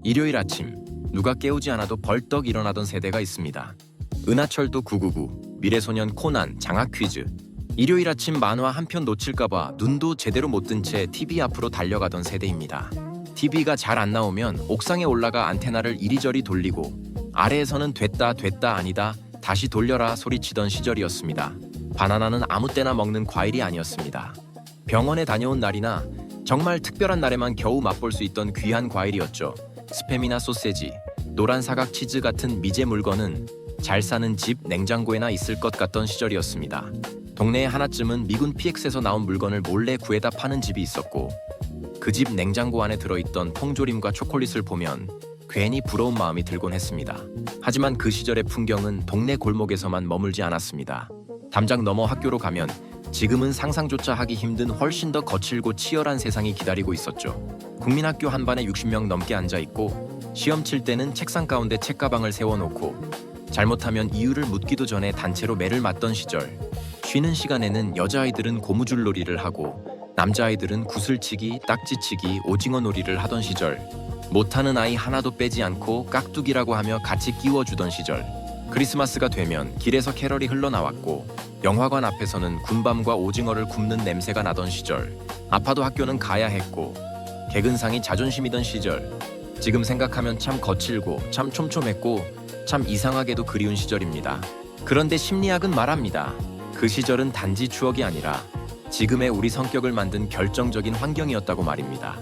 일요일 아침, 누가 깨우지 않아도 벌떡 일어나던 세대가 있습니다. 은하철도 999, 미래소년 코난, 장학 퀴즈. 일요일 아침 만화 한 편 놓칠까봐 눈도 제대로 못 뜬 채 TV 앞으로 달려가던 세대입니다. TV가 잘 안 나오면 옥상에 올라가 안테나를 이리저리 돌리고 아래에서는 됐다 아니다 다시 돌려라 소리치던 시절이었습니다. 바나나는 아무 때나 먹는 과일이 아니었습니다. 병원에 다녀온 날이나 정말 특별한 날에만 겨우 맛볼 수 있던 귀한 과일이었죠. 스팸이나 소세지, 노란 사각 치즈 같은 미제 물건은 잘 사는 집 냉장고에나 있을 것 같던 시절이었습니다. 동네에 하나쯤은 미군 PX에서 나온 물건을 몰래 구해다 파는 집이 있었고 그 집 냉장고 안에 들어있던 통조림과 초콜릿을 보면 괜히 부러운 마음이 들곤 했습니다. 하지만 그 시절의 풍경은 동네 골목에서만 머물지 않았습니다. 담장 넘어 학교로 가면 지금은 상상조차 하기 힘든 훨씬 더 거칠고 치열한 세상이 기다리고 있었죠. 국민학교 한 반에 60명 넘게 앉아있고 시험 칠 때는 책상 가운데 책가방을 세워놓고 잘못하면 이유를 묻기도 전에 단체로 매를 맞던 시절. 쉬는 시간에는 여자아이들은 고무줄놀이를 하고 남자아이들은 구슬치기, 딱지치기, 오징어 놀이를 하던 시절. 못하는 아이 하나도 빼지 않고 깍두기라고 하며 같이 끼워주던 시절. 크리스마스가 되면 길에서 캐럴이 흘러나왔고 영화관 앞에서는 군밤과 오징어를 굽는 냄새가 나던 시절. 아파도 학교는 가야 했고 개근상이 자존심이던 시절. 지금 생각하면 참 거칠고 참 촘촘했고 참 이상하게도 그리운 시절입니다. 그런데 심리학은 말합니다. 그 시절은 단지 추억이 아니라 지금의 우리 성격을 만든 결정적인 환경이었다고 말입니다.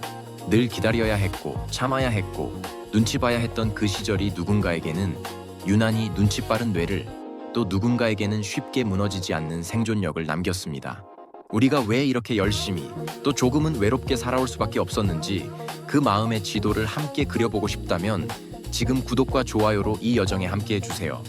늘 기다려야 했고 참아야 했고 눈치 봐야 했던 그 시절이 누군가에게는 유난히 눈치 빠른 뇌를 또 누군가에게는 쉽게 무너지지 않는 생존력을 남겼습니다. 우리가 왜 이렇게 열심히 또 조금은 외롭게 살아올 수밖에 없었는지 그 마음의 지도를 함께 그려보고 싶다면 지금 구독과 좋아요로 이 여정에 함께 해주세요.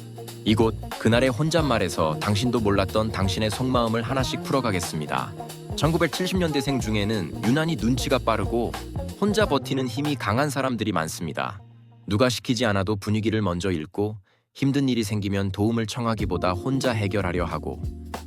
이곳 그날의 혼잣말에서 당신도 몰랐던 당신의 속마음을 하나씩 풀어가겠습니다. 1970년대생 중에는 유난히 눈치가 빠르고 혼자 버티는 힘이 강한 사람들이 많습니다. 누가 시키지 않아도 분위기를 먼저 읽고 힘든 일이 생기면 도움을 청하기보다 혼자 해결하려 하고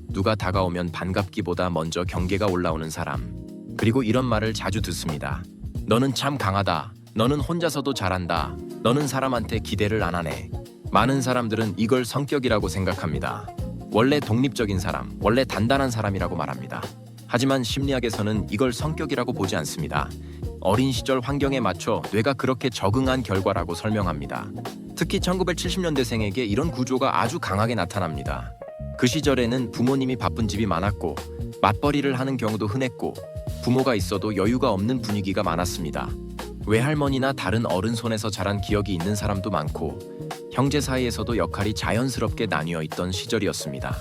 누가 다가오면 반갑기보다 먼저 경계가 올라오는 사람. 그리고 이런 말을 자주 듣습니다. 너는 참 강하다. 너는 혼자서도 잘한다. 너는 사람한테 기대를 안 하네. 많은 사람들은 이걸 성격이라고 생각합니다. 원래 독립적인 사람, 원래 단단한 사람이라고 말합니다. 하지만 심리학에서는 이걸 성격이라고 보지 않습니다. 어린 시절 환경에 맞춰 뇌가 그렇게 적응한 결과라고 설명합니다. 특히 1970년대생에게 이런 구조가 아주 강하게 나타납니다. 그 시절에는 부모님이 바쁜 집이 많았고 맞벌이를 하는 경우도 흔했고 부모가 있어도 여유가 없는 분위기가 많았습니다. 외할머니나 다른 어른 손에서 자란 기억이 있는 사람도 많고 형제 사이에서도 역할이 자연스럽게 나뉘어 있던 시절이었습니다.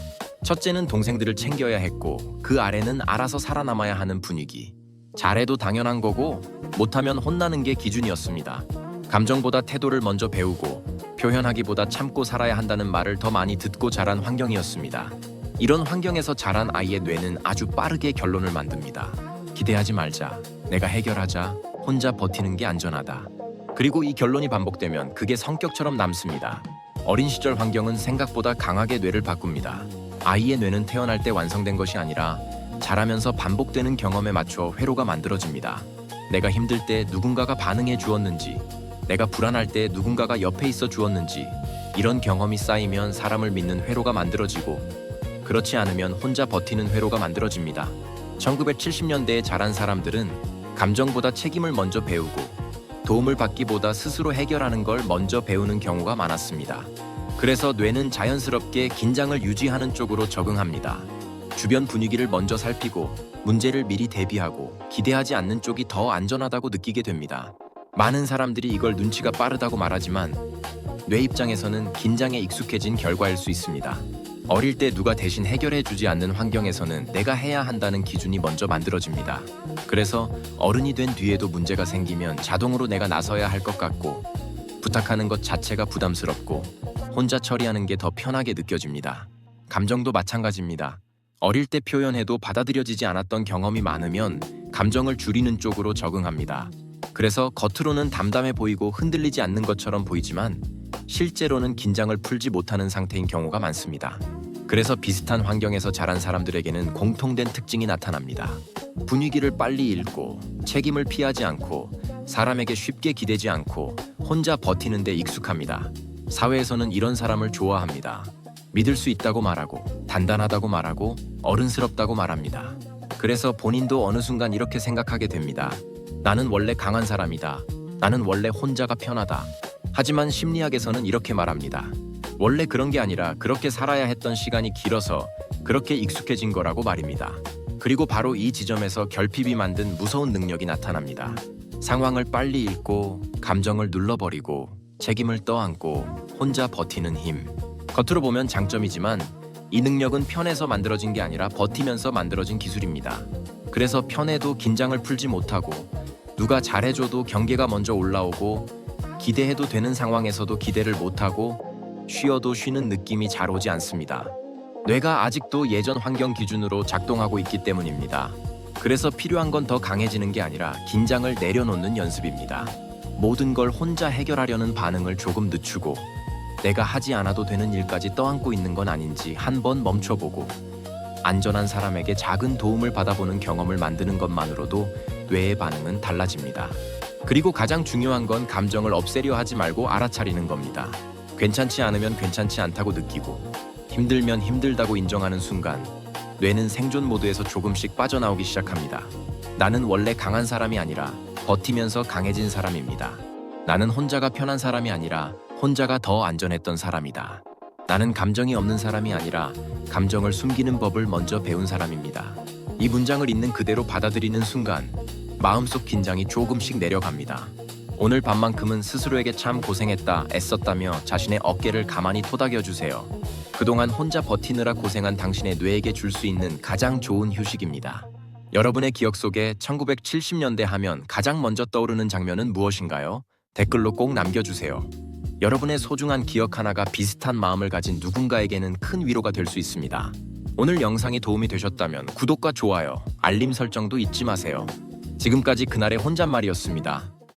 첫째는 동생들을 챙겨야 했고 그 아래는 알아서 살아남아야 하는 분위기. 잘해도 당연한 거고 못하면 혼나는 게 기준이었습니다. 감정보다 태도를 먼저 배우고 표현하기보다 참고 살아야 한다는 말을 더 많이 듣고 자란 환경이었습니다. 이런 환경에서 자란 아이의 뇌는 아주 빠르게 결론을 만듭니다. 기대하지 말자. 내가 해결하자. 혼자 버티는 게 안전하다. 그리고 이 결론이 반복되면 그게 성격처럼 남습니다. 어린 시절 환경은 생각보다 강하게 뇌를 바꿉니다. 아이의 뇌는 태어날 때 완성된 것이 아니라 자라면서 반복되는 경험에 맞춰 회로가 만들어집니다. 내가 힘들 때 누군가가 반응해 주었는지, 내가 불안할 때 누군가가 옆에 있어 주었는지, 이런 경험이 쌓이면 사람을 믿는 회로가 만들어지고 그렇지 않으면 혼자 버티는 회로가 만들어집니다. 1970년대에 자란 사람들은 감정보다 책임을 먼저 배우고 도움을 받기보다 스스로 해결하는 걸 먼저 배우는 경우가 많았습니다. 그래서 뇌는 자연스럽게 긴장을 유지하는 쪽으로 적응합니다. 주변 분위기를 먼저 살피고 문제를 미리 대비하고 기대하지 않는 쪽이 더 안전하다고 느끼게 됩니다. 많은 사람들이 이걸 눈치가 빠르다고 말하지만 뇌 입장에서는 긴장에 익숙해진 결과일 수 있습니다. 어릴 때 누가 대신 해결해 주지 않는 환경에서는 내가 해야 한다는 기준이 먼저 만들어집니다. 그래서 어른이 된 뒤에도 문제가 생기면 자동으로 내가 나서야 할 것 같고 부탁하는 것 자체가 부담스럽고 혼자 처리하는 게 더 편하게 느껴집니다. 감정도 마찬가지입니다. 어릴 때 표현해도 받아들여지지 않았던 경험이 많으면 감정을 줄이는 쪽으로 적응합니다. 그래서 겉으로는 담담해 보이고 흔들리지 않는 것처럼 보이지만 실제로는 긴장을 풀지 못하는 상태인 경우가 많습니다. 그래서 비슷한 환경에서 자란 사람들에게는 공통된 특징이 나타납니다. 분위기를 빨리 읽고 책임을 피하지 않고 사람에게 쉽게 기대지 않고 혼자 버티는 데 익숙합니다. 사회에서는 이런 사람을 좋아합니다. 믿을 수 있다고 말하고, 단단하다고 말하고, 어른스럽다고 말합니다. 그래서 본인도 어느 순간 이렇게 생각하게 됩니다. 나는 원래 강한 사람이다. 나는 원래 혼자가 편하다. 하지만 심리학에서는 이렇게 말합니다. 원래 그런 게 아니라 그렇게 살아야 했던 시간이 길어서 그렇게 익숙해진 거라고 말입니다. 그리고 바로 이 지점에서 결핍이 만든 무서운 능력이 나타납니다. 상황을 빨리 읽고, 감정을 눌러버리고, 책임을 떠안고, 혼자 버티는 힘. 겉으로 보면 장점이지만 이 능력은 편해서 만들어진 게 아니라 버티면서 만들어진 기술입니다. 그래서 편해도 긴장을 풀지 못하고, 누가 잘해줘도 경계가 먼저 올라오고, 기대해도 되는 상황에서도 기대를 못하고, 쉬어도 쉬는 느낌이 잘 오지 않습니다. 뇌가 아직도 예전 환경 기준으로 작동하고 있기 때문입니다. 그래서 필요한 건 더 강해지는 게 아니라 긴장을 내려놓는 연습입니다. 모든 걸 혼자 해결하려는 반응을 조금 늦추고, 내가 하지 않아도 되는 일까지 떠안고 있는 건 아닌지 한번 멈춰보고, 안전한 사람에게 작은 도움을 받아보는 경험을 만드는 것만으로도 뇌의 반응은 달라집니다. 그리고 가장 중요한 건 감정을 없애려 하지 말고 알아차리는 겁니다. 괜찮지 않으면 괜찮지 않다고 느끼고, 힘들면 힘들다고 인정하는 순간 뇌는 생존 모드에서 조금씩 빠져나오기 시작합니다. 나는 원래 강한 사람이 아니라 버티면서 강해진 사람입니다. 나는 혼자가 편한 사람이 아니라 혼자가 더 안전했던 사람이다. 나는 감정이 없는 사람이 아니라 감정을 숨기는 법을 먼저 배운 사람입니다. 이 문장을 있는 그대로 받아들이는 순간 마음속 긴장이 조금씩 내려갑니다. 오늘 밤만큼은 스스로에게 참 고생했다, 애썼다며 자신의 어깨를 가만히 토닥여주세요. 그동안 혼자 버티느라 고생한 당신의 뇌에게 줄 수 있는 가장 좋은 휴식입니다. 여러분의 기억 속에 1970년대 하면 가장 먼저 떠오르는 장면은 무엇인가요? 댓글로 꼭 남겨주세요. 여러분의 소중한 기억 하나가 비슷한 마음을 가진 누군가에게는 큰 위로가 될 수 있습니다. 오늘 영상이 도움이 되셨다면 구독과 좋아요, 알림 설정도 잊지 마세요. 지금까지 그날의 혼잣말이었습니다.